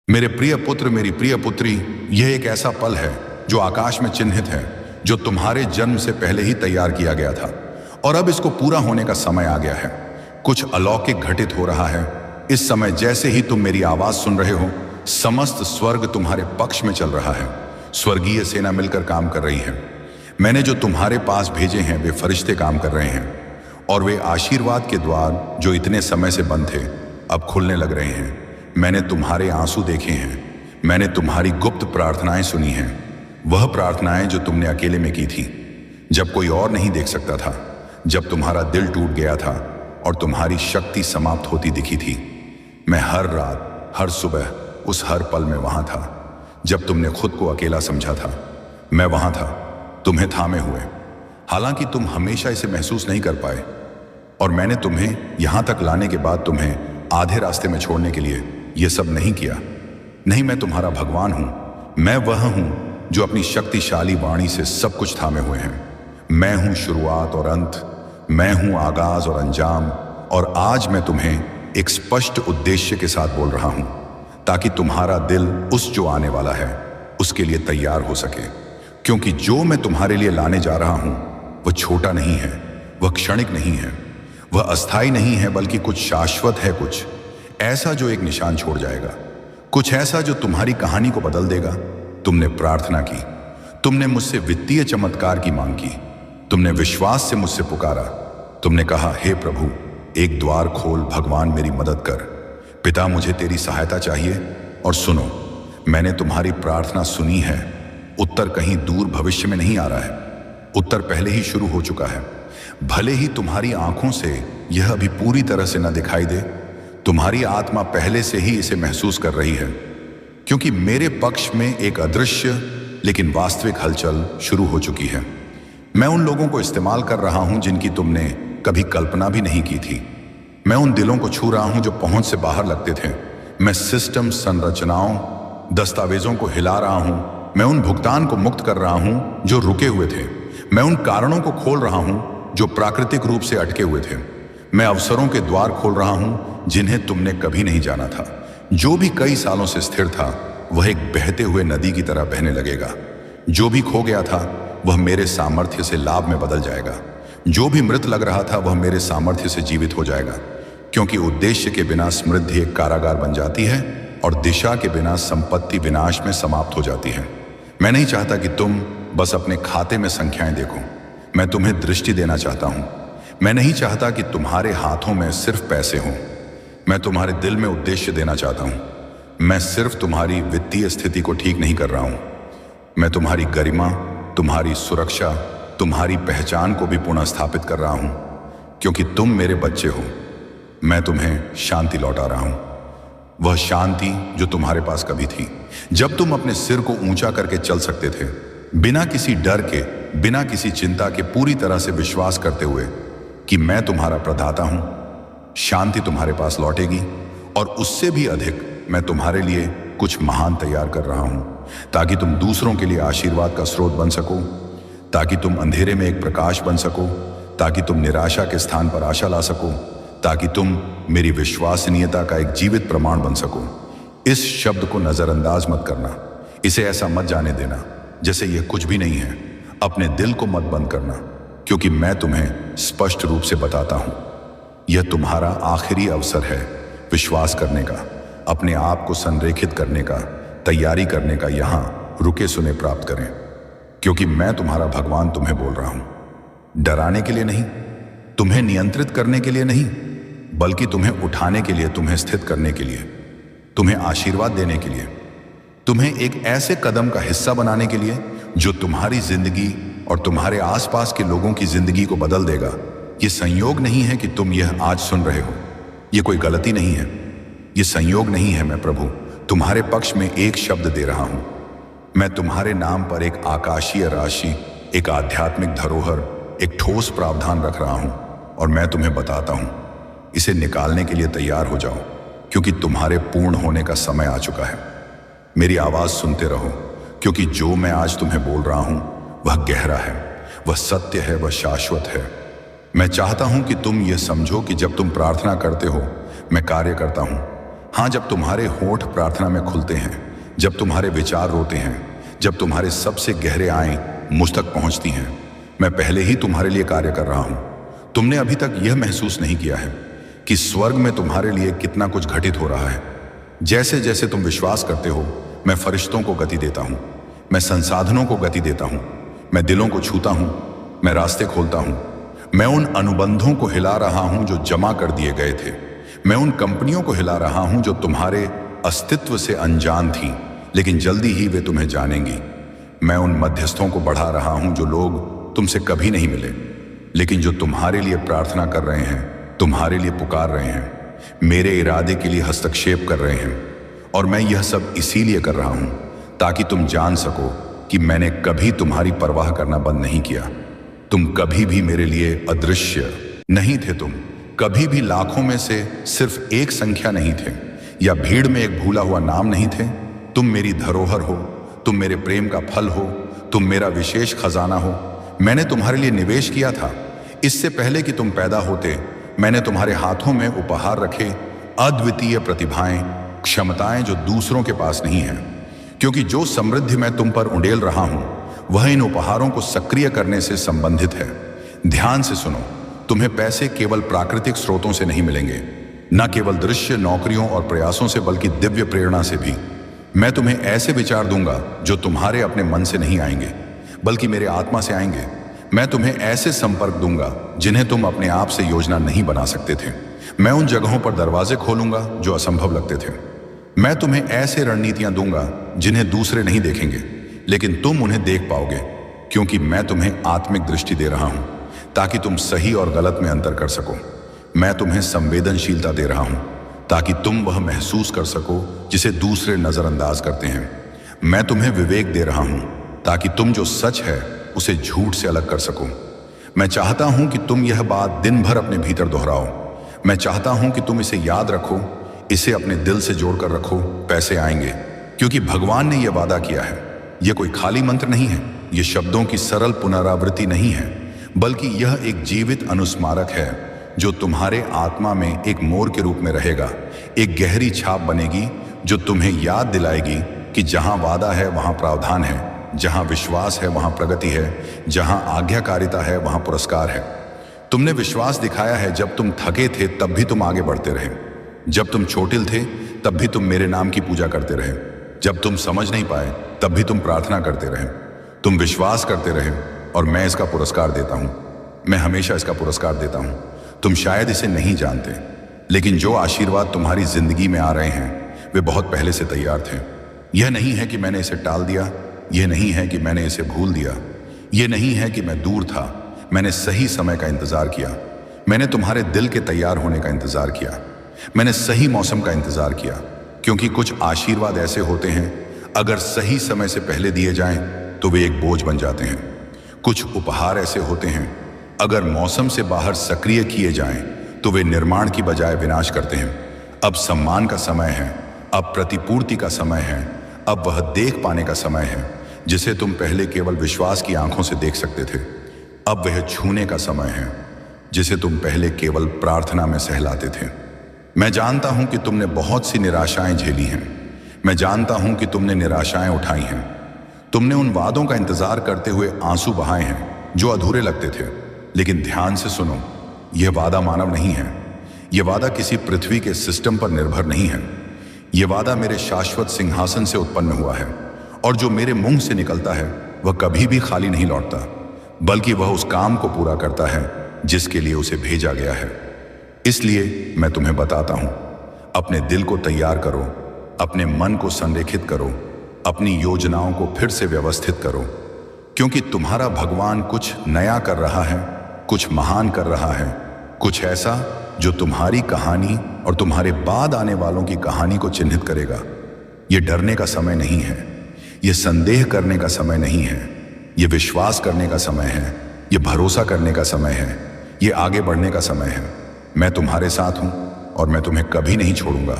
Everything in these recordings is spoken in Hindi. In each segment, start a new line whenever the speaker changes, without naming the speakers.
मेरे प्रिय पुत्र, मेरी प्रिय पुत्री, यह एक ऐसा पल है जो आकाश में चिन्हित है, जो तुम्हारे जन्म से पहले ही तैयार किया गया था और अब इसको पूरा होने का समय आ गया है। कुछ अलौकिक घटित हो रहा है। इस समय जैसे ही तुम मेरी आवाज सुन रहे हो, समस्त स्वर्ग तुम्हारे पक्ष में चल रहा है। स्वर्गीय सेना मिलकर काम कर रही है। मैंने जो तुम्हारे पास भेजे हैं वे फरिश्ते काम कर रहे हैं और वे आशीर्वाद के द्वार जो इतने समय से बंद थे अब खुलने लग रहे हैं। मैंने तुम्हारे आंसू देखे हैं, मैंने तुम्हारी गुप्त प्रार्थनाएं सुनी हैं, वह प्रार्थनाएं जो तुमने अकेले में की थी, जब कोई और नहीं देख सकता था, जब तुम्हारा दिल टूट गया था और तुम्हारी शक्ति समाप्त होती दिखी थी। मैं हर रात, हर सुबह, उस हर पल में वहां था जब तुमने खुद को अकेला समझा था। मैं वहां था, तुम्हें थामे हुए, हालांकि तुम हमेशा इसे महसूस नहीं कर पाए। और मैंने तुम्हें यहां तक लाने के बाद तुम्हें आधे रास्ते में छोड़ने के लिए यह सब नहीं किया। नहीं, मैं तुम्हारा भगवान हूं। मैं वह हूं जो अपनी शक्तिशाली वाणी से सब कुछ थामे हुए हैं। मैं हूं शुरुआत और अंत, मैं हूं आगाज और अंजाम। और आज मैं तुम्हें एक स्पष्ट उद्देश्य के साथ बोल रहा हूं, ताकि तुम्हारा दिल उस जो आने वाला है उसके लिए तैयार हो सके। क्योंकि जो मैं तुम्हारे लिए लाने जा रहा हूं वह छोटा नहीं है, वह क्षणिक नहीं है, वह अस्थाई नहीं है, बल्कि कुछ शाश्वत है। कुछ ऐसा जो एक निशान छोड़ जाएगा, कुछ ऐसा जो तुम्हारी कहानी को बदल देगा। तुमने प्रार्थना की, तुमने मुझसे वित्तीय चमत्कार की मांग की, तुमने विश्वास से मुझसे पुकारा, तुमने कहा, हे प्रभु एक द्वार खोल, भगवान मेरी मदद कर, पिता मुझे तेरी सहायता चाहिए। और सुनो, मैंने तुम्हारी प्रार्थना सुनी है। उत्तर कहीं दूर भविष्य में नहीं आ रहा है, उत्तर पहले ही शुरू हो चुका है। भले ही तुम्हारी आंखों से यह अभी पूरी तरह से न दिखाई दे, तुम्हारी आत्मा पहले से ही इसे महसूस कर रही है, क्योंकि मेरे पक्ष में एक अदृश्य लेकिन वास्तविक हलचल शुरू हो चुकी है। मैं उन लोगों को इस्तेमाल कर रहा हूं जिनकी तुमने कभी कल्पना भी नहीं की थी। मैं उन दिलों को छू रहा हूं जो पहुंच से बाहर लगते थे। मैं सिस्टम, संरचनाओं, दस्तावेजों को हिला रहा हूं। मैं उन भुगतान को मुक्त कर रहा हूं जो रुके हुए थे। मैं उन कारणों को खोल रहा हूं जो प्राकृतिक रूप से अटके हुए थे। मैं अवसरों के द्वार खोल रहा हूं जिन्हें तुमने कभी नहीं जाना था। जो भी कई सालों से स्थिर था वह एक बहते हुए नदी की तरह बहने लगेगा। जो भी खो गया था वह मेरे सामर्थ्य से लाभ में बदल जाएगा। जो भी मृत लग रहा था वह मेरे सामर्थ्य से जीवित हो जाएगा। क्योंकि उद्देश्य के बिना समृद्धि एक कारागार बन जाती है और दिशा के बिना संपत्ति विनाश में समाप्त हो जाती है। मैं नहीं चाहता कि तुम बस अपने खाते में संख्याएं देखो, मैं तुम्हें दृष्टि देना चाहता हूं। मैं नहीं चाहता कि तुम्हारे हाथों में सिर्फ पैसे हों, मैं तुम्हारे दिल में उद्देश्य देना चाहता हूं। मैं सिर्फ तुम्हारी वित्तीय स्थिति को ठीक नहीं कर रहा हूं, मैं तुम्हारी गरिमा, तुम्हारी सुरक्षा, तुम्हारी पहचान को भी पुनः स्थापित कर रहा हूं। क्योंकि तुम मेरे बच्चे हो, मैं तुम्हें शांति लौटा रहा हूं। वह शांति जो तुम्हारे पास कभी थी, जब तुम अपने सिर को ऊंचा करके चल सकते थे, बिना किसी डर के, बिना किसी चिंता के, पूरी तरह से विश्वास करते हुए कि मैं तुम्हारा प्रदाता हूं। शांति तुम्हारे पास लौटेगी और उससे भी अधिक मैं तुम्हारे लिए कुछ महान तैयार कर रहा हूं, ताकि तुम दूसरों के लिए आशीर्वाद का स्रोत बन सको, ताकि तुम अंधेरे में एक प्रकाश बन सको, ताकि तुम निराशा के स्थान पर आशा ला सको, ताकि तुम मेरी विश्वसनीयता का एक जीवित प्रमाण बन सको। इस शब्द को नजरअंदाज मत करना, इसे ऐसा मत जाने देना जैसे यह कुछ भी नहीं है। अपने दिल को मत बंद करना, क्योंकि मैं तुम्हें स्पष्ट रूप से बताता हूं, यह तुम्हारा आखिरी अवसर है विश्वास करने का, अपने आप को संरेखित करने का, तैयारी करने का। यहां रुके सुने प्राप्त करें, क्योंकि मैं तुम्हारा भगवान तुम्हें बोल रहा हूं। डराने के लिए नहीं, तुम्हें नियंत्रित करने के लिए नहीं, बल्कि तुम्हें उठाने के लिए, तुम्हें स्थित करने के लिए, तुम्हें आशीर्वाद देने के लिए, तुम्हें एक ऐसे कदम का हिस्सा बनाने के लिए जो तुम्हारी जिंदगी और तुम्हारे आसपास के लोगों की जिंदगी को बदल देगा। यह संयोग नहीं है कि तुम यह आज सुन रहे हो, यह कोई गलती नहीं है, यह संयोग नहीं है। मैं प्रभु तुम्हारे पक्ष में एक शब्द दे रहा हूं। मैं तुम्हारे नाम पर एक आकाशीय राशि, एक आध्यात्मिक धरोहर, एक ठोस प्रावधान रख रहा हूं और मैं तुम्हें बताता हूं, इसे निकालने के लिए तैयार हो जाओ, क्योंकि तुम्हारे पूर्ण होने का समय आ चुका है। मेरी आवाज सुनते रहो, क्योंकि जो मैं आज तुम्हें बोल रहा हूं वह गहरा है, वह सत्य है, वह शाश्वत है। मैं चाहता हूं कि तुम यह समझो कि जब तुम प्रार्थना करते हो मैं कार्य करता हूं। हाँ, जब तुम्हारे होंठ प्रार्थना में खुलते हैं, जब तुम्हारे विचार रोते हैं, जब तुम्हारे सबसे गहरे आएं मुझ तक पहुंचती हैं, मैं पहले ही तुम्हारे लिए कार्य कर रहा हूं। तुमने अभी तक यह महसूस नहीं किया है कि स्वर्ग में तुम्हारे लिए कितना कुछ घटित हो रहा है। जैसे जैसे तुम विश्वास करते हो, मैं फरिश्तों को गति देता हूं, मैं संसाधनों को गति देता हूं, मैं दिलों को छूता हूं, मैं रास्ते खोलता हूं, मैं उन अनुबंधों को हिला रहा हूं जो जमा कर दिए गए थे, मैं उन कंपनियों को हिला रहा हूं जो तुम्हारे अस्तित्व से अनजान थीं, लेकिन जल्दी ही वे तुम्हें जानेंगी। मैं उन मध्यस्थों को बढ़ा रहा हूं जो लोग तुमसे कभी नहीं मिले, लेकिन जो तुम्हारे लिए प्रार्थना कर रहे हैं, तुम्हारे लिए पुकार रहे हैं, मेरे इरादे के लिए हस्तक्षेप कर रहे हैं। और मैं यह सब इसीलिए कर रहा हूं ताकि तुम जान सको कि मैंने कभी तुम्हारी परवाह करना बंद नहीं किया। तुम कभी भी मेरे लिए अदृश्य नहीं थे। तुम कभी भी लाखों में से सिर्फ एक संख्या नहीं थे, या भीड़ में एक भूला हुआ नाम नहीं थे। तुम मेरी धरोहर हो, तुम मेरे प्रेम का फल हो, तुम मेरा विशेष खजाना हो। मैंने तुम्हारे लिए निवेश किया था। इससे पहले कि तुम पैदा होते, मैंने तुम्हारे हाथों में उपहार रखे, अद्वितीय प्रतिभाएं, क्षमताएं जो दूसरों के पास नहीं हैं। क्योंकि जो समृद्धि मैं तुम पर उंडेल रहा हूं, वह इन उपहारों को सक्रिय करने से संबंधित है। ध्यान से सुनो, तुम्हें पैसे केवल प्राकृतिक स्रोतों से नहीं मिलेंगे, न केवल दृश्य नौकरियों और प्रयासों से, बल्कि दिव्य प्रेरणा से भी। मैं तुम्हें ऐसे विचार दूंगा जो तुम्हारे अपने मन से नहीं आएंगे, बल्कि मेरे आत्मा से आएंगे। मैं तुम्हें ऐसे संपर्क दूंगा जिन्हें तुम अपने आप से योजना नहीं बना सकते थे। मैं उन जगहों पर दरवाजे खोलूंगा जो असंभव लगते थे। मैं तुम्हें ऐसे रणनीतियां दूंगा जिन्हें दूसरे नहीं देखेंगे, लेकिन तुम उन्हें देख पाओगे, क्योंकि मैं तुम्हें आत्मिक दृष्टि दे रहा हूं ताकि तुम सही और गलत में अंतर कर सको। मैं तुम्हें संवेदनशीलता दे रहा हूं ताकि तुम वह महसूस कर सको जिसे दूसरे नजरअंदाज करते हैं। मैं तुम्हें विवेक दे रहा हूं ताकि तुम जो सच है उसे झूठ से अलग कर सको। मैं चाहता हूं कि तुम यह बात दिन भर अपने भीतर दोहराओ। मैं चाहता हूं कि तुम इसे याद रखो, इसे अपने दिल से जोड़कर रखो। पैसे आएंगे, क्योंकि भगवान ने यह वादा किया है। यह कोई खाली मंत्र नहीं है, यह शब्दों की सरल पुनरावृत्ति नहीं है, बल्कि यह एक जीवित अनुस्मारक है जो तुम्हारे आत्मा में एक मोर के रूप में रहेगा। एक गहरी छाप बनेगी जो तुम्हें याद दिलाएगी कि जहां वादा है वहां प्रावधान है, जहां विश्वास है वहां प्रगति है, जहां आज्ञाकारिता है वहां पुरस्कार है। तुमने विश्वास दिखाया है। जब तुम थके थे तब भी तुम आगे बढ़ते रहे। जब तुम छोटिल थे तब भी तुम मेरे नाम की पूजा करते रहे। जब तुम समझ नहीं पाए तब भी तुम प्रार्थना करते रहे। तुम विश्वास करते रहे, और मैं इसका पुरस्कार देता हूं। मैं हमेशा इसका पुरस्कार देता हूं। तुम शायद इसे नहीं जानते, लेकिन जो आशीर्वाद तुम्हारी जिंदगी में आ रहे हैं वे बहुत पहले से तैयार थे। यह नहीं है कि मैंने इसे टाल दिया, यह नहीं है कि मैंने इसे भूल दिया, यह नहीं है कि मैं दूर था। मैंने सही समय का इंतजार किया। मैंने तुम्हारे दिल के तैयार होने का इंतजार किया। मैंने सही मौसम का इंतजार किया, क्योंकि कुछ आशीर्वाद ऐसे होते हैं, अगर सही समय से पहले दिए जाएं तो वे एक बोझ बन जाते हैं। कुछ उपहार ऐसे होते हैं, अगर मौसम से बाहर सक्रिय किए जाएं तो वे निर्माण की बजाय विनाश करते हैं। अब सम्मान का समय है, अब प्रतिपूर्ति का समय है, अब वह देख पाने का समय है जिसे तुम पहले केवल विश्वास की आंखों से देख सकते थे। अब वह छूने का समय है जिसे तुम पहले केवल प्रार्थना में सहलाते थे। मैं जानता हूं कि तुमने बहुत सी निराशाएं झेली हैं। मैं जानता हूं कि तुमने निराशाएं उठाई हैं। तुमने उन वादों का इंतजार करते हुए आंसू बहाए हैं जो अधूरे लगते थे। लेकिन ध्यान से सुनो, यह वादा मानव नहीं है। यह वादा किसी पृथ्वी के सिस्टम पर निर्भर नहीं है। यह वादा मेरे शाश्वत सिंहासन से उत्पन्न हुआ है, और जो मेरे मुंह से निकलता है वह कभी भी खाली नहीं लौटता, बल्कि वह उस काम को पूरा करता है जिसके लिए उसे भेजा गया है। इसलिए मैं तुम्हें बताता हूं, अपने दिल को तैयार करो, अपने मन को संरेखित करो, अपनी योजनाओं को फिर से व्यवस्थित करो, क्योंकि तुम्हारा भगवान कुछ नया कर रहा है, कुछ महान कर रहा है, कुछ ऐसा जो तुम्हारी कहानी और तुम्हारे बाद आने वालों की कहानी को चिन्हित करेगा। यह डरने का समय नहीं है, यह संदेह करने का समय नहीं है, यह विश्वास करने का समय है, यह भरोसा करने का समय है, यह आगे बढ़ने का समय है। मैं तुम्हारे साथ हूं और मैं तुम्हें कभी नहीं छोड़ूंगा।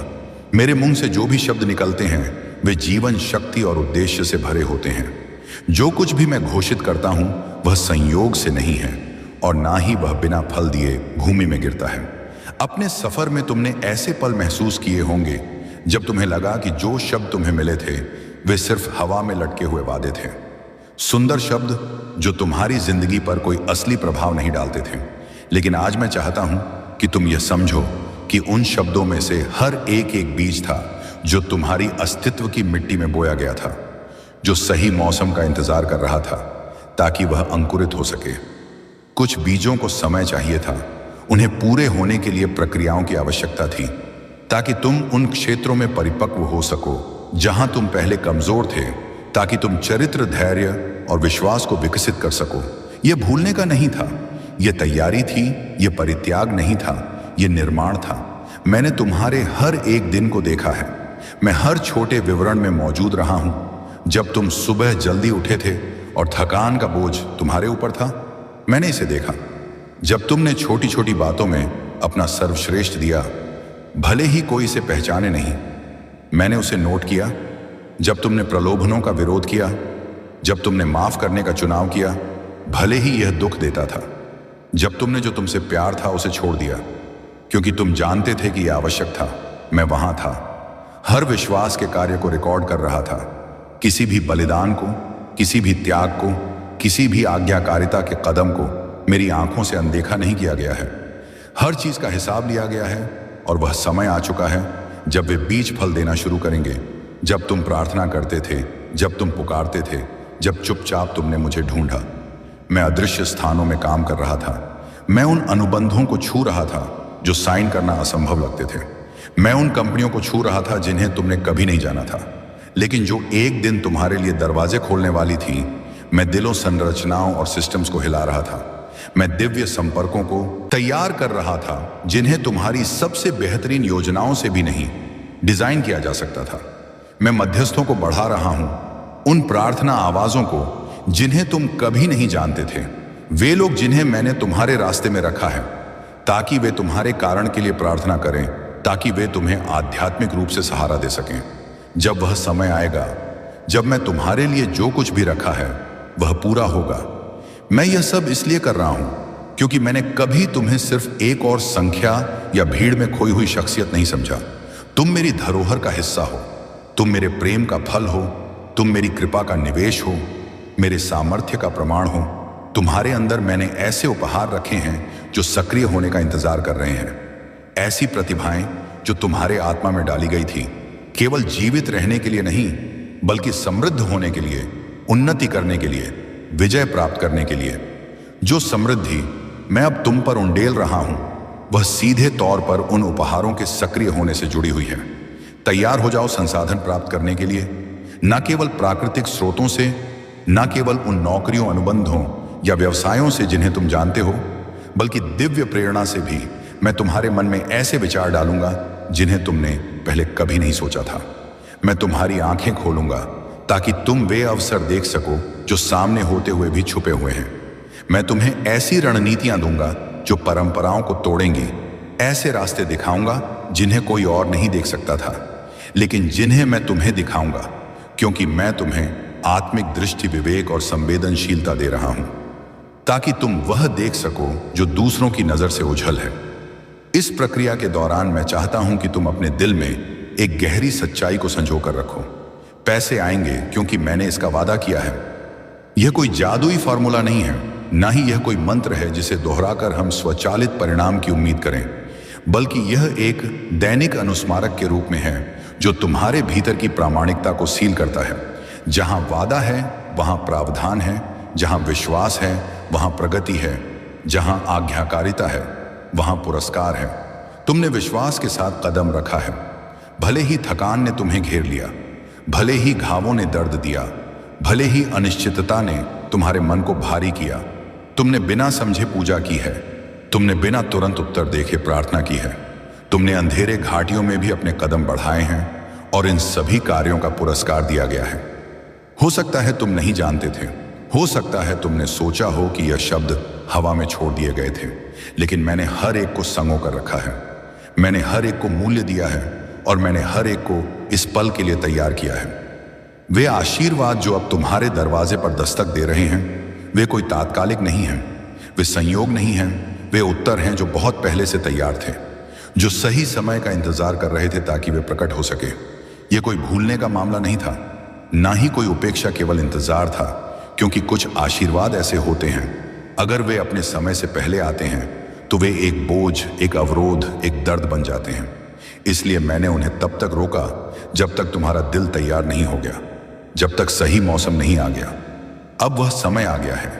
मेरे मुंह से जो भी शब्द निकलते हैं वे जीवन, शक्ति और उद्देश्य से भरे होते हैं। जो कुछ भी मैं घोषित करता हूं वह संयोग से नहीं है, और ना ही वह बिना फल दिए भूमि में गिरता है। अपने सफर में तुमने ऐसे पल महसूस किए होंगे जब तुम्हें लगा कि जो शब्द तुम्हें मिले थे वे सिर्फ हवा में लटके हुए वादे थे। सुंदर शब्द जो तुम्हारी जिंदगी पर कोई असली प्रभाव नहीं डालते थे। लेकिन आज मैं चाहता हूं कि तुम यह समझो कि उन शब्दों में से हर एक एक बीज था जो तुम्हारी अस्तित्व की मिट्टी में बोया गया था, जो सही मौसम का इंतजार कर रहा था ताकि वह अंकुरित हो सके। कुछ बीजों को समय चाहिए था, उन्हें पूरे होने के लिए प्रक्रियाओं की आवश्यकता थी, ताकि तुम उन क्षेत्रों में परिपक्व हो सको जहां तुम पहले कमजोर थे, ताकि तुम चरित्र, धैर्य और विश्वास को विकसित कर सको। यह भूलने का नहीं था, यह तैयारी थी, यह परित्याग नहीं था, यह निर्माण था। मैंने तुम्हारे हर एक दिन को देखा है, मैं हर छोटे विवरण में मौजूद रहा हूं। जब तुम सुबह जल्दी उठे थे और थकान का बोझ तुम्हारे ऊपर था, मैंने इसे देखा। जब तुमने छोटी छोटी बातों में अपना सर्वश्रेष्ठ दिया, भले ही कोई इसे पहचाने नहीं, मैंने उसे नोट किया। जब तुमने प्रलोभनों का विरोध किया, जब तुमने माफ करने का चुनाव किया, भले ही यह दुख देता था। जब तुमने जो तुमसे प्यार था उसे छोड़ दिया क्योंकि तुम जानते थे कि यह आवश्यक था, मैं वहां था, हर विश्वास के कार्य को रिकॉर्ड कर रहा था। किसी भी बलिदान को, किसी भी त्याग को, किसी भी आज्ञाकारिता के कदम को मेरी आंखों से अनदेखा नहीं किया गया है। हर चीज का हिसाब लिया गया है और वह समय आ चुका है जब वे बीज फल देना शुरू करेंगे। जब तुम प्रार्थना करते थे, जब तुम पुकारते थे, जब चुपचाप तुमने मुझे ढूंढा, मैं अदृश्य स्थानों में काम कर रहा था। मैं उन अनुबंधों को छू रहा था जो साइन करना असंभव लगते थे। मैं उन कंपनियों को छू रहा था जिन्हें तुमने कभी नहीं जाना था, लेकिन जो एक दिन तुम्हारे लिए दरवाजे खोलने वाली थी। मैं दिलों, संरचनाओं और सिस्टम्स को हिला रहा था। मैं दिव्य संपर्कों को तैयार कर रहा था जिन्हें तुम्हारी सबसे बेहतरीन योजनाओं से भी नहीं डिजाइन किया जा सकता था। मैं मध्यस्थों को बढ़ा रहा हूं, उन प्रार्थना आवाजों को जिन्हें तुम कभी नहीं जानते थे। वे लोग जिन्हें मैंने तुम्हारे रास्ते में रखा है ताकि वे तुम्हारे कारण के लिए प्रार्थना करें, ताकि वे तुम्हें आध्यात्मिक रूप से सहारा दे सकें। जब वह समय आएगा, जब मैं तुम्हारे लिए जो कुछ भी रखा है वह पूरा होगा। मैं यह सब इसलिए कर रहा हूं क्योंकि मैंने कभी तुम्हें सिर्फ एक और संख्या या भीड़ में खोई हुई शख्सियत नहीं समझा। तुम मेरी धरोहर का हिस्सा हो, तुम मेरे प्रेम का फल हो, तुम मेरी कृपा का निवेश हो, मेरे सामर्थ्य का प्रमाण हो। तुम्हारे अंदर मैंने ऐसे उपहार रखे हैं जो सक्रिय होने का इंतजार कर रहे हैं। ऐसी प्रतिभाएं जो तुम्हारे आत्मा में डाली गई थी, केवल जीवित रहने के लिए नहीं बल्कि समृद्ध होने के लिए, उन्नति करने के लिए, विजय प्राप्त करने के लिए। जो समृद्धि मैं अब तुम पर उंडेल रहा हूं वह सीधे तौर पर उन उपहारों के सक्रिय होने से जुड़ी हुई है। तैयार हो जाओ संसाधन प्राप्त करने के लिए, न केवल प्राकृतिक स्रोतों से, न केवल उन नौकरियों, अनुबंधों या व्यवसायों से जिन्हें तुम जानते हो, बल्कि दिव्य प्रेरणा से भी। मैं तुम्हारे मन में ऐसे विचार डालूंगा जिन्हें तुमने पहले कभी नहीं सोचा था। मैं तुम्हारी आंखें खोलूंगा ताकि तुम वे अवसर देख सको जो सामने होते हुए भी छुपे हुए हैं। मैं तुम्हें ऐसी रणनीतियां दूंगा जो परंपराओं को तोड़ेंगी, ऐसे रास्ते दिखाऊंगा जिन्हें कोई और नहीं देख सकता था, लेकिन जिन्हें मैं तुम्हें दिखाऊंगा क्योंकि मैं तुम्हें आत्मिक दृष्टि, विवेक और संवेदनशीलता दे रहा हूं, ताकि तुम वह देख सको जो दूसरों की नजर से ओझल है। इस प्रक्रिया के दौरान मैं चाहता हूं कि तुम अपने दिल में एक गहरी सच्चाई को संजो कर रखो। पैसे आएंगे क्योंकि मैंने इसका वादा किया है। यह कोई जादुई फॉर्मूला नहीं है, ना ही यह कोई मंत्र है जिसे दोहराकर हम स्वचालित परिणाम की उम्मीद करें, बल्कि यह एक दैनिक अनुस्मारक के रूप में है जो तुम्हारे भीतर की प्रामाणिकता को सील करता है। जहां वादा है वहां प्रावधान है, जहां विश्वास है वहां प्रगति है, जहां आज्ञाकारिता है वहां पुरस्कार है। तुमने विश्वास के साथ कदम रखा है, भले ही थकान ने तुम्हें घेर लिया, भले ही घावों ने दर्द दिया, भले ही अनिश्चितता ने तुम्हारे मन को भारी किया। तुमने बिना समझे पूजा की है, तुमने बिना तुरंत उत्तर देखे प्रार्थना की है, तुमने अंधेरे घाटियों में भी अपने कदम बढ़ाए हैं और इन सभी कार्यों का पुरस्कार दिया गया है। हो सकता है तुम नहीं जानते थे, हो सकता है तुमने सोचा हो कि यह शब्द हवा में छोड़ दिए गए थे, लेकिन मैंने हर एक को संगो कर रखा है। मैंने हर एक को मूल्य दिया है और मैंने हर एक को इस पल के लिए तैयार किया है। वे आशीर्वाद जो अब तुम्हारे दरवाजे पर दस्तक दे रहे हैं, वे कोई तात्कालिक नहीं हैं, वे संयोग नहीं हैं, वे उत्तर हैं जो बहुत पहले से तैयार थे। जो सही समय का इंतजार कर रहे थे ताकि वे प्रकट हो सके। यह कोई भूलने का मामला नहीं था, ना ही कोई उपेक्षा, केवल इंतजार था, क्योंकि कुछ आशीर्वाद ऐसे होते हैं, अगर वे अपने समय से पहले आते हैं तो वे एक बोझ, एक अवरोध, एक दर्द बन जाते हैं। इसलिए मैंने उन्हें तब तक रोका जब तक तुम्हारा दिल तैयार नहीं हो गया, जब तक सही मौसम नहीं आ गया। अब वह समय आ गया है।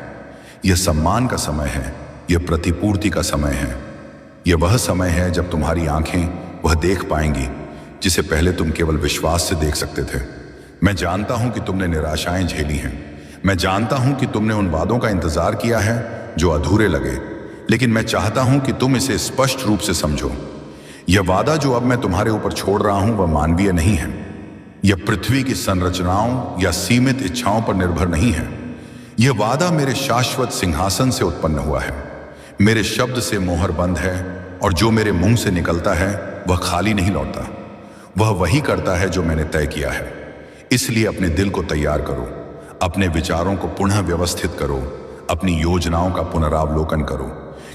यह सम्मान का समय है, यह प्रतिपूर्ति का समय है। यह वह समय है जब तुम्हारी आंखें वह देख पाएंगी जिसे पहले तुम केवल विश्वास से देख सकते थे। मैं जानता हूं कि तुमने निराशाएं झेली हैं। मैं जानता हूं कि तुमने उन वादों का इंतजार किया है जो अधूरे लगे, लेकिन मैं चाहता हूं कि तुम इसे स्पष्ट रूप से समझो। यह वादा जो अब मैं तुम्हारे ऊपर छोड़ रहा हूं वह मानवीय नहीं है। यह पृथ्वी की संरचनाओं या सीमित इच्छाओं पर निर्भर नहीं है। यह वादा मेरे शाश्वत सिंहासन से उत्पन्न हुआ है। मेरे शब्द से मोहर बंद है, और जो मेरे मुंह से निकलता है वह खाली नहीं लौटता। वह वही करता है जो मैंने तय किया है। इसलिए अपने दिल को तैयार करो, अपने विचारों को पुनः व्यवस्थित करो, अपनी योजनाओं का पुनरावलोकन करो,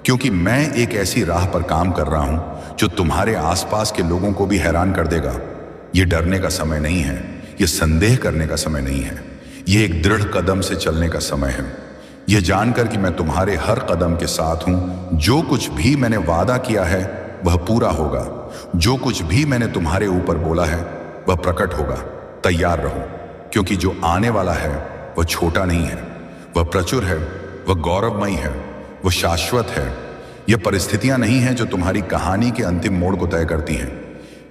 क्योंकि मैं एक ऐसी राह पर काम कर रहा हूं जो तुम्हारे आसपास के लोगों को भी हैरान कर देगा। यह डरने का समय नहीं है, यह संदेह करने का समय नहीं है, यह एक दृढ़ कदम से चलने का समय है। यह जानकर कि मैं तुम्हारे हर कदम के साथ हूं। जो कुछ भी मैंने वादा किया है वह पूरा होगा। जो कुछ भी मैंने तुम्हारे ऊपर बोला है वह प्रकट होगा। तैयार रहो, क्योंकि जो आने वाला है वह छोटा नहीं है, वह प्रचुर है, वह गौरवमयी है, वह शाश्वत है। यह परिस्थितियां नहीं हैं जो तुम्हारी कहानी के अंतिम मोड़ को तय करती हैं।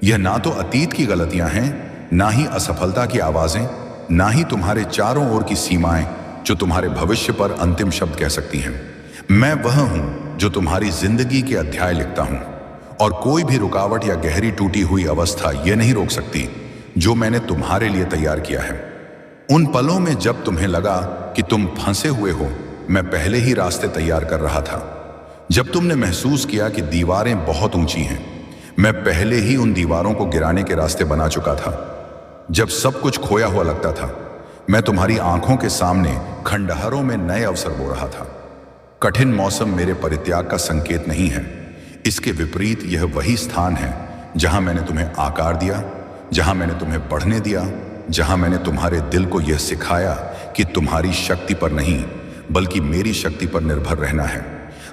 यह ना तो अतीत की गलतियां हैं, ना ही असफलता की आवाजें, ना ही तुम्हारे चारों ओर की सीमाएं जो तुम्हारे भविष्य पर अंतिम शब्द कह सकती हैं। मैं वह हूं जो तुम्हारी जिंदगी के अध्याय लिखता हूं, और कोई भी रुकावट या गहरी टूटी हुई अवस्था यह नहीं रोक सकती जो मैंने तुम्हारे लिए तैयार किया है। उन पलों में जब तुम्हें लगा कि तुम फंसे हुए हो, मैं पहले ही रास्ते तैयार कर रहा था। जब तुमने महसूस किया कि दीवारें बहुत ऊंची हैं, मैं पहले ही उन दीवारों को गिराने के रास्ते बना चुका था। जब सब कुछ खोया हुआ लगता था, मैं तुम्हारी आंखों के सामने खंडहरों में नए अवसर बो रहा था। कठिन मौसम मेरे परित्याग का संकेत नहीं है, इसके विपरीत यह वही स्थान है जहां मैंने तुम्हें आकार दिया, जहां मैंने तुम्हें बढ़ने दिया, जहां मैंने तुम्हारे दिल को यह सिखाया कि तुम्हारी शक्ति पर नहीं बल्कि मेरी शक्ति पर निर्भर रहना है।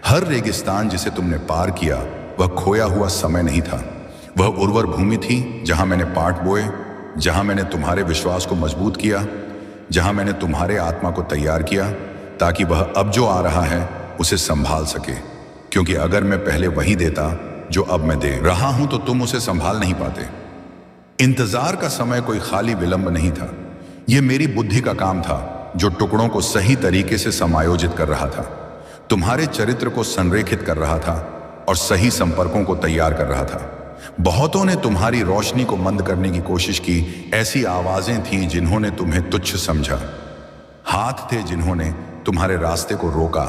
हर रेगिस्तान जिसे तुमने पार किया वह खोया हुआ समय नहीं था, वह उर्वर भूमि थी जहां मैंने पाट बोए, जहां मैंने तुम्हारे विश्वास को मजबूत किया, जहां मैंने तुम्हारे आत्मा को तैयार किया ताकि वह अब जो आ रहा है उसे संभाल सके। क्योंकि अगर मैं पहले वही देता जो अब मैं दे रहा हूं तो तुम उसे संभाल नहीं पाते। इंतजार का समय कोई खाली विलंब नहीं था, यह मेरी बुद्धि का काम था जो टुकड़ों को सही तरीके से समायोजित कर रहा था, तुम्हारे चरित्र को संरेखित कर रहा था और सही संपर्कों को तैयार कर रहा था। बहुतों ने तुम्हारी रोशनी को मंद करने की कोशिश की। ऐसी आवाजें थीं जिन्होंने तुम्हें तुच्छ समझा, हाथ थे जिन्होंने तुम्हारे रास्ते को रोका,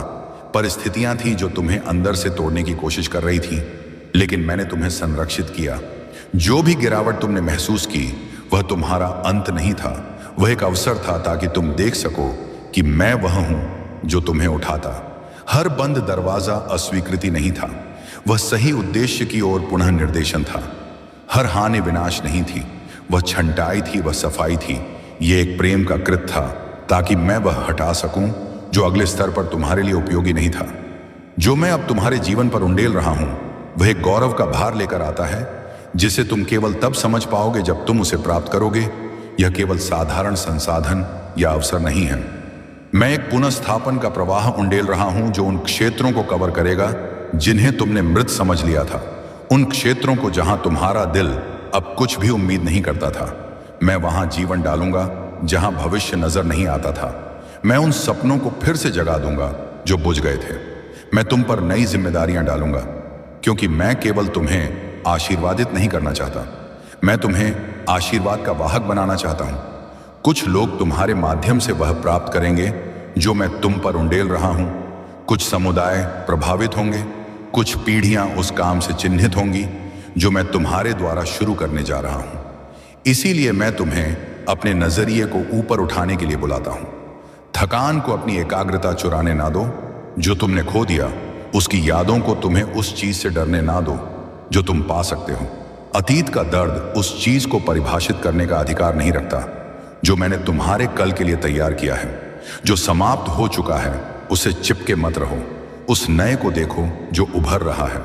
परिस्थितियां थीं जो तुम्हें अंदर से तोड़ने की कोशिश कर रही थी, लेकिन मैंने तुम्हें संरक्षित किया। जो भी गिरावट तुमने महसूस की वह तुम्हारा अंत नहीं था, वह एक अवसर था ताकि तुम देख सको कि मैं वह हूं जो तुम्हें उठाता। हर बंद दरवाजा अस्वीकृति नहीं था, वह सही उद्देश्य की ओर पुनः निर्देशन था। हर हानि विनाश नहीं थी, वह छंटाई थी, वह सफाई थी। यह एक प्रेम का कृत था ताकि मैं वह हटा सकूं जो अगले स्तर पर तुम्हारे लिए उपयोगी नहीं था। जो मैं अब तुम्हारे जीवन पर उंडेल रहा हूं वह एक गौरव का भार लेकर आता है जिसे तुम केवल तब समझ पाओगे जब तुम उसे प्राप्त करोगे। यह केवल साधारण संसाधन या अवसर नहीं है। मैं एक पुनर्स्थापन का प्रवाह उंडेल रहा हूं जो उन क्षेत्रों को कवर करेगा जिन्हें तुमने मृत समझ लिया था, उन क्षेत्रों को जहां तुम्हारा दिल अब कुछ भी उम्मीद नहीं करता था। मैं वहां जीवन डालूंगा जहां भविष्य नजर नहीं आता था। मैं उन सपनों को फिर से जगा दूंगा जो बुझ गए थे। मैं तुम पर नई जिम्मेदारियां डालूंगा, क्योंकि मैं केवल तुम्हें आशीर्वादित नहीं करना चाहता, मैं तुम्हें आशीर्वाद का वाहक बनाना चाहता हूं। कुछ लोग तुम्हारे माध्यम से वह प्राप्त करेंगे जो मैं तुम पर उंडेल रहा हूं। कुछ समुदाय प्रभावित होंगे, कुछ पीढ़ियां उस काम से चिन्हित होंगी जो मैं तुम्हारे द्वारा शुरू करने जा रहा हूं। इसीलिए मैं तुम्हें अपने नजरिए को ऊपर उठाने के लिए बुलाता हूं। थकान को अपनी एकाग्रता चुराने ना दो। जो तुमने खो दिया उसकी यादों को तुम्हें उस चीज से डरने ना दो। जो तुम पा सकते हो। अतीत का दर्द उस चीज को परिभाषित करने का अधिकार नहीं रखता जो मैंने तुम्हारे कल के लिए तैयार किया है। जो समाप्त हो चुका है उसे चिपके मत रहो, उस नए को देखो जो उभर रहा है।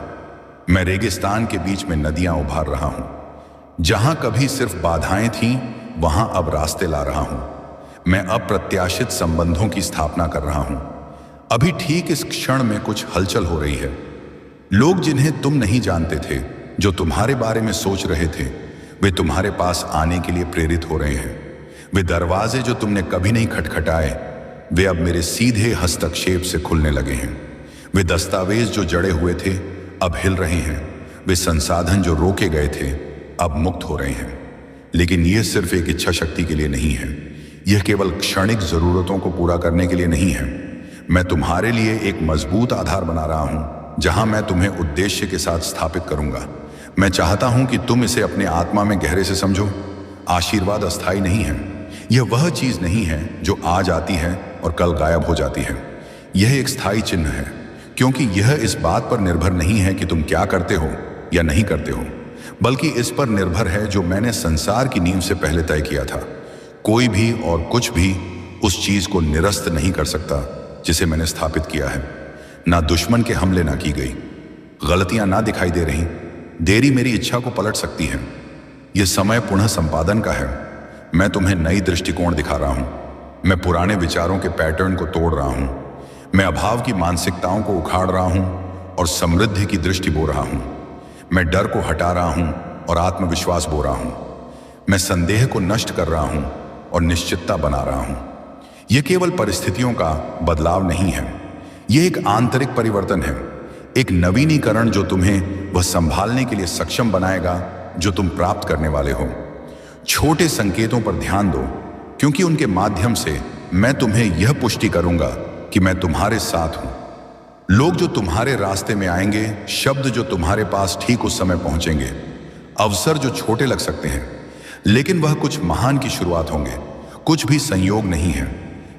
मैं रेगिस्तान के बीच में नदियां उभार रहा हूं। जहां कभी सिर्फ बाधाएं थीं, वहां अब रास्ते ला रहा हूं। मैं अप्रत्याशित संबंधों की स्थापना कर रहा हूं। अभी ठीक इस क्षण में कुछ हलचल हो रही है। लोग जिन्हें तुम नहीं जानते थे, जो तुम्हारे बारे में सोच रहे थे, वे तुम्हारे पास आने के लिए प्रेरित हो रहे हैं। वे दरवाजे जो तुमने कभी नहीं खटखटाए, वे अब मेरे सीधे हस्तक्षेप से खुलने लगे हैं। वे दस्तावेज जो जड़े हुए थे अब हिल रहे हैं। वे संसाधन जो रोके गए थे अब मुक्त हो रहे हैं। लेकिन यह सिर्फ एक इच्छा शक्ति के लिए नहीं है। यह केवल क्षणिक जरूरतों को पूरा करने के लिए नहीं है। मैं तुम्हारे लिए एक मजबूत आधार बना रहा हूं, जहां मैं तुम्हें उद्देश्य के साथ स्थापित करूंगा। मैं चाहता हूं कि तुम इसे अपने आत्मा में गहरे से समझो। आशीर्वाद अस्थायी नहीं है। यह वह चीज नहीं है जो आज आती है और कल गायब हो जाती है। यह एक स्थायी चिन्ह है, क्योंकि यह इस बात पर निर्भर नहीं है कि तुम क्या करते हो या नहीं करते हो, बल्कि इस पर निर्भर है जो मैंने संसार की नींव से पहले तय किया था। कोई भी और कुछ भी उस चीज को निरस्त नहीं कर सकता जिसे मैंने स्थापित किया है। ना दुश्मन के हमले ना की गई गलतियां ना दिखाई दे रही। देरी मेरी इच्छा को पलट सकती है। यह समय पुनः संपादन का है। मैं तुम्हें नई दृष्टिकोण दिखा रहा हूं। मैं पुराने विचारों के पैटर्न को तोड़ रहा हूं। मैं अभाव की मानसिकताओं को उखाड़ रहा हूं और समृद्धि की दृष्टि बो रहा हूं। मैं डर को हटा रहा हूं और आत्मविश्वास बो रहा हूं। मैं संदेह को नष्ट कर रहा हूं और निश्चितता बना रहा हूं। यह केवल परिस्थितियों का बदलाव नहीं है, यह एक आंतरिक परिवर्तन है, एक नवीनीकरण जो तुम्हें वह संभालने के लिए सक्षम बनाएगा जो तुम प्राप्त करने वाले हो। छोटे संकेतों पर ध्यान दो, क्योंकि उनके माध्यम से मैं तुम्हें यह पुष्टि करूंगा कि मैं तुम्हारे साथ हूं। लोग जो तुम्हारे रास्ते में आएंगे, शब्द जो तुम्हारे पास ठीक उस समय पहुंचेंगे, अवसर जो छोटे लग सकते हैं, लेकिन वह कुछ महान की शुरुआत होंगे। कुछ भी संयोग नहीं है।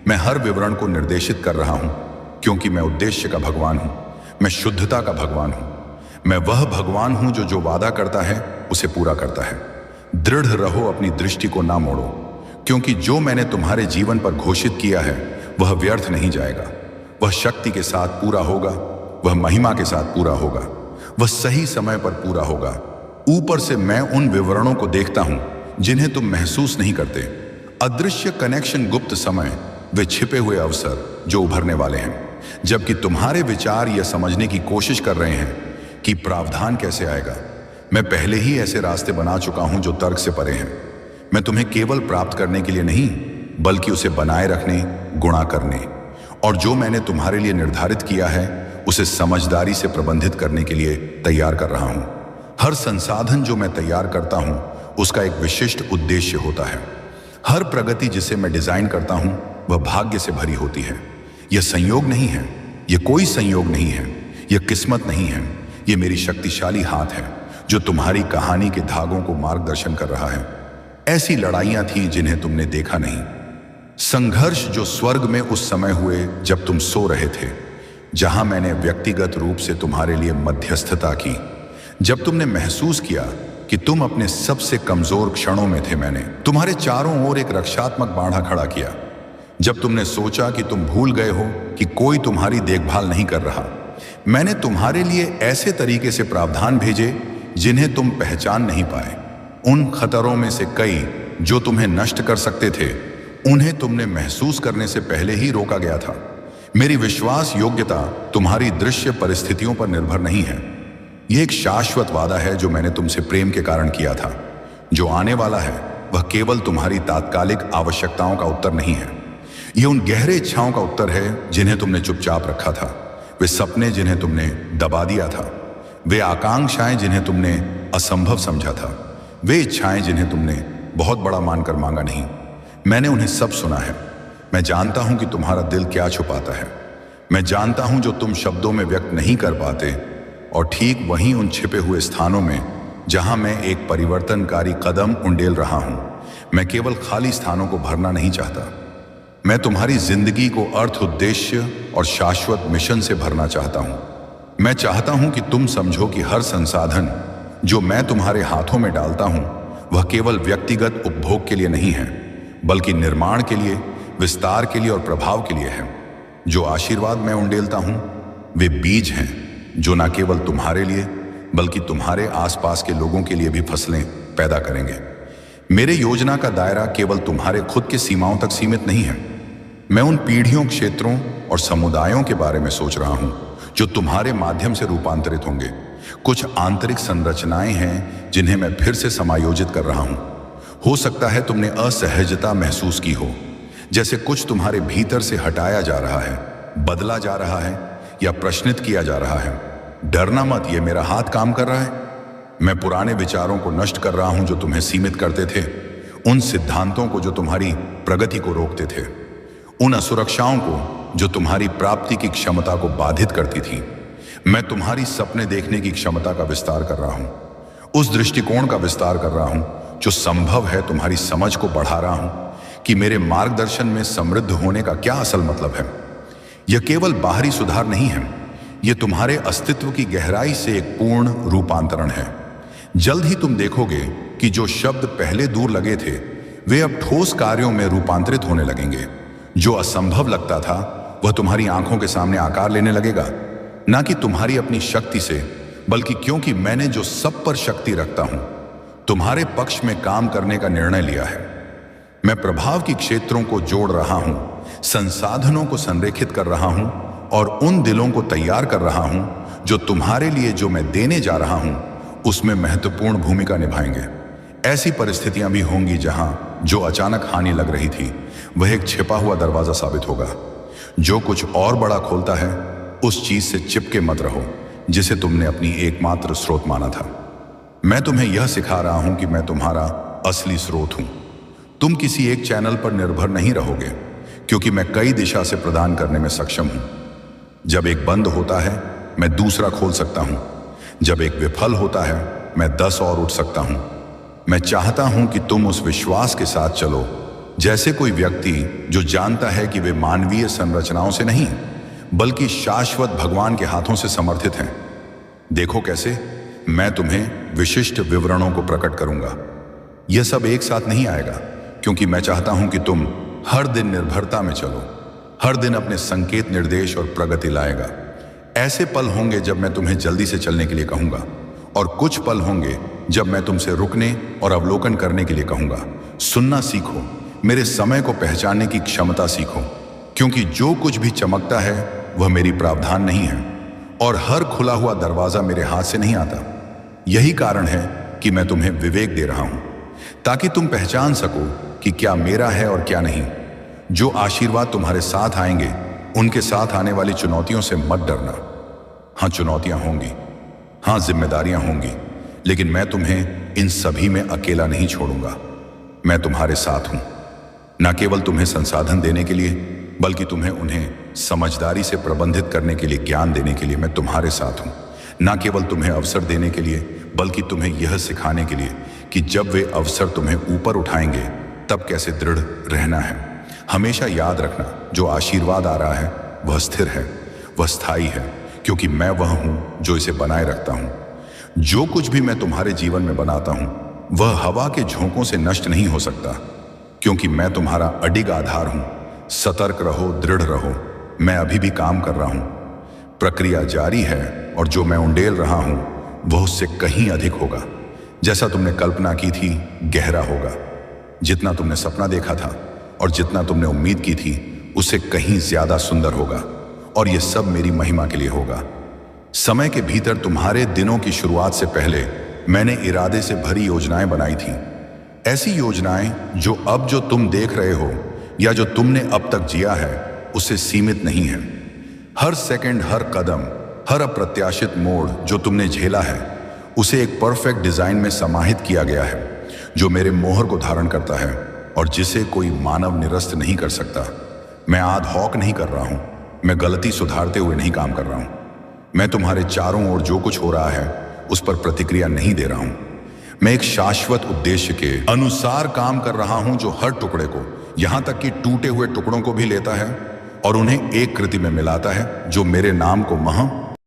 मैं हर विवरण को निर्देशित कर रहा हूं, क्योंकि मैं उद्देश्य का भगवान हूं। मैं शुद्धता का भगवान हूं। मैं वह भगवान हूं जो वादा करता है उसे पूरा करता है। दृढ़ रहो, अपनी दृष्टि को ना मोड़ो, क्योंकि जो मैंने तुम्हारे जीवन पर घोषित किया है वह व्यर्थ नहीं जाएगा। वह शक्ति के साथ पूरा होगा, वह महिमा के साथ पूरा होगा, वह सही समय पर पूरा होगा। ऊपर से मैं उन विवरणों को देखता हूं जिन्हें तुम महसूस नहीं करते। अदृश्य कनेक्शन, गुप्त समय, वे छिपे हुए अवसर जो उभरने वाले हैं। जबकि तुम्हारे विचार यह समझने की कोशिश कर रहे हैं कि प्रावधान कैसे आएगा, मैं पहले ही ऐसे रास्ते बना चुका हूं जो तर्क से परे हैं। मैं तुम्हें केवल प्राप्त करने के लिए नहीं, बल्कि उसे बनाए रखने, गुणा करने, और जो मैंने तुम्हारे लिए निर्धारित किया है उसे समझदारी से प्रबंधित करने के लिए तैयार कर रहा हूं। हर संसाधन जो मैं तैयार करता हूं उसका एक विशिष्ट उद्देश्य होता है। हर प्रगति जिसे मैं डिजाइन करता हूं वह भाग्य से भरी होती है। यह संयोग नहीं है, यह कोई संयोग नहीं है, यह किस्मत नहीं है, यह मेरी शक्तिशाली हाथ है जो तुम्हारी कहानी के धागों को मार्गदर्शन कर रहा है। ऐसी लड़ाइयां थीं जिन्हें तुमने देखा नहीं, संघर्ष जो स्वर्ग में उस समय हुए जब तुम सो रहे थे, जहां मैंने व्यक्तिगत रूप से तुम्हारे लिए मध्यस्थता की। जब तुमने महसूस किया कि तुम अपने सबसे कमजोर क्षणों में थे, मैंने तुम्हारे चारों ओर एक रक्षात्मक बाड़ा खड़ा किया। जब तुमने सोचा कि तुम भूल गए हो कि कोई तुम्हारी देखभाल नहीं कर रहा, मैंने तुम्हारे लिए ऐसे तरीके से प्रावधान भेजे जिन्हें तुम पहचान नहीं पाए। उन खतरों में से कई जो तुम्हें नष्ट कर सकते थे, उन्हें तुमने महसूस करने से पहले ही रोका गया था। मेरी विश्वास योग्यता तुम्हारी दृश्य परिस्थितियों पर निर्भर नहीं है। यह एक शाश्वत वादा है जो मैंने तुमसे प्रेम के कारण किया था। जो आने वाला है वह केवल तुम्हारी तात्कालिक आवश्यकताओं का उत्तर नहीं है। यह उन गहरे इच्छाओं का उत्तर है जिन्हें तुमने चुपचाप रखा था। वे सपने जिन्हें तुमने दबा दिया था, वे आकांक्षाएं जिन्हें तुमने असंभव समझा था, वे इच्छाएं जिन्हें तुमने बहुत बड़ा मानकर मांगा नहीं। मैंने उन्हें सब सुना है। मैं जानता हूं कि तुम्हारा दिल क्या छुपाता है। मैं जानता हूं जो तुम शब्दों में व्यक्त नहीं कर पाते, और ठीक वहीं उन छिपे हुए स्थानों में जहां मैं एक परिवर्तनकारी कदम उंडेल रहा हूं। मैं केवल खाली स्थानों को भरना नहीं चाहता, मैं तुम्हारी जिंदगी को अर्थ, उद्देश्य और शाश्वत मिशन से भरना चाहता हूं। मैं चाहता हूं कि तुम समझो कि हर संसाधन जो मैं तुम्हारे हाथों में डालता हूं वह केवल व्यक्तिगत उपभोग के लिए नहीं है, बल्कि निर्माण के लिए, विस्तार के लिए और प्रभाव के लिए है। जो आशीर्वाद मैं उंडेलता हूं वे बीज हैं जो न केवल तुम्हारे लिए बल्कि तुम्हारे आसपास के लोगों के लिए भी फसलें पैदा करेंगे। मेरे योजना का दायरा केवल तुम्हारे खुद की सीमाओं तक सीमित नहीं है। मैं उन पीढ़ियों, क्षेत्रों और समुदायों के बारे में सोच रहा हूं जो तुम्हारे माध्यम से रूपांतरित होंगे। कुछ आंतरिक संरचनाएं हैं जिन्हें मैं फिर से समायोजित कर रहा हूं। हो सकता है तुमने असहजता महसूस की हो, जैसे कुछ तुम्हारे भीतर से हटाया जा रहा है, बदला जा रहा है या प्रश्नित किया जा रहा है। डरना मत, ये मेरा हाथ काम कर रहा है। मैं पुराने विचारों को नष्ट कर रहा हूं जो तुम्हें सीमित करते थे, उन सिद्धांतों को जो तुम्हारी प्रगति को रोकते थे, उन असुरक्षाओं को जो तुम्हारी प्राप्ति की क्षमता को बाधित करती थी। मैं तुम्हारी सपने देखने की क्षमता का विस्तार कर रहा हूं, उस दृष्टिकोण का विस्तार कर रहा हूं जो संभव है। तुम्हारी समझ को बढ़ा रहा हूं कि मेरे मार्गदर्शन में समृद्ध होने का क्या असल मतलब है। यह केवल बाहरी सुधार नहीं है, यह तुम्हारे अस्तित्व की गहराई से एक पूर्ण रूपांतरण है। जल्द ही तुम देखोगे कि जो शब्द पहले दूर लगे थे वे अब ठोस कार्यों में रूपांतरित होने लगेंगे। जो असंभव लगता था वह तुम्हारी आंखों के सामने आकार लेने लगेगा, ना कि तुम्हारी अपनी शक्ति से, बल्कि क्योंकि मैंने जो सब पर शक्ति रखता हूं तुम्हारे पक्ष में काम करने का निर्णय लिया है। मैं प्रभाव की क्षेत्रों को जोड़ रहा हूं, संसाधनों को संरेखित कर रहा हूं और उन दिलों को तैयार कर रहा हूं जो तुम्हारे लिए जो मैं देने जा रहा हूं उसमें महत्वपूर्ण भूमिका निभाएंगे। ऐसी परिस्थितियां भी होंगी जहां जो अचानक हानि लग रही थी वह एक छिपा हुआ दरवाजा साबित होगा। जो कुछ और बड़ा खोलता है उस चीज से चिपके मत रहो जिसे तुमने अपनी एकमात्र स्रोत माना था। मैं तुम्हें यह सिखा रहा हूं कि मैं तुम्हारा असली स्रोत हूं। तुम किसी एक चैनल पर निर्भर नहीं रहोगे, क्योंकि मैं कई दिशा से प्रदान करने में सक्षम हूं। जब एक बंद होता है मैं दूसरा खोल सकता हूं। जब एक विफल होता है मैं 10 और उठ सकता हूं। मैं चाहता हूं कि तुम उस विश्वास के साथ चलो जैसे कोई व्यक्ति जो जानता है कि वे मानवीय संरचनाओं से नहीं बल्कि शाश्वत भगवान के हाथों से समर्थित हैं। देखो कैसे मैं तुम्हें विशिष्ट विवरणों को प्रकट करूंगा। यह सब एक साथ नहीं आएगा, क्योंकि मैं चाहता हूं कि तुम हर दिन निर्भरता में चलो, हर दिन अपने संकेत, निर्देश और प्रगति लाएगा। ऐसे पल होंगे जब मैं तुम्हें जल्दी से चलने के लिए कहूंगा, और कुछ पल होंगे जब मैं तुमसे रुकने और अवलोकन करने के लिए कहूंगा। सुनना सीखो, मेरे समय को पहचानने की क्षमता सीखो, क्योंकि जो कुछ भी चमकता है वह मेरी प्रावधान नहीं है और हर खुला हुआ दरवाजा मेरे हाथ से नहीं आता। यही कारण है कि मैं तुम्हें विवेक दे रहा हूं, ताकि तुम पहचान सको कि क्या मेरा है और क्या नहीं। जो आशीर्वाद तुम्हारे साथ आएंगे उनके साथ आने वाली चुनौतियों से मत डरना। हाँ, चुनौतियां होंगी, हाँ, जिम्मेदारियां होंगी, लेकिन मैं तुम्हें इन सभी में अकेला नहीं छोड़ूंगा। मैं तुम्हारे साथ हूं, न केवल तुम्हें संसाधन देने के लिए बल्कि तुम्हें उन्हें समझदारी से प्रबंधित करने के लिए ज्ञान देने के लिए मैं तुम्हारे साथ हूं। न केवल तुम्हें अवसर देने के लिए बल्कि तुम्हें यह सिखाने के लिए कि जब वे अवसर तुम्हें ऊपर उठाएंगे तब कैसे दृढ़ रहना है। हमेशा याद रखना, जो आशीर्वाद आ रहा है वह स्थिर है, वह स्थायी है, क्योंकि मैं वह हूं जो इसे बनाए रखता हूं। जो कुछ भी मैं तुम्हारे जीवन में बनाता हूं वह हवा के झोंकों से नष्ट नहीं हो सकता, क्योंकि मैं तुम्हारा अडिग आधार हूं। सतर्क रहो, दृढ़ रहो, मैं अभी भी काम कर रहा हूं। प्रक्रिया जारी है और जो मैं उंडेल रहा हूं वह उससे कहीं अधिक होगा। जैसा तुमने कल्पना की थी गहरा होगा। जितना तुमने सपना देखा था और जितना तुमने उम्मीद की थी उससे कहीं ज्यादा सुंदर होगा, और यह सब मेरी महिमा के लिए होगा। समय के भीतर तुम्हारे दिनों की शुरुआत से पहले मैंने इरादे से भरी योजनाएं बनाई थी। ऐसी योजनाएं जो तुम देख रहे हो या जो तुमने अब तक जिया है उससे सीमित नहीं है। हर सेकंड, हर कदम, हर अप्रत्याशित मोड़ जो तुमने झेला है उसे एक परफेक्ट डिजाइन में समाहित किया गया है, जो मेरे मोहर को धारण करता है और जिसे कोई मानव निरस्त नहीं कर सकता। मैं आद हॉक नहीं कर रहा हूं, मैं गलती सुधारते हुए नहीं काम कर रहा हूं। मैं तुम्हारे चारों ओर जो कुछ हो रहा है उस पर प्रतिक्रिया नहीं दे रहा हूं। मैं एक शाश्वत उद्देश्य के अनुसार काम कर रहा हूं जो हर टुकड़े को, यहां तक कि टूटे हुए टुकड़ों को भी लेता है और उन्हें एक कृति में मिलाता है जो मेरे नाम को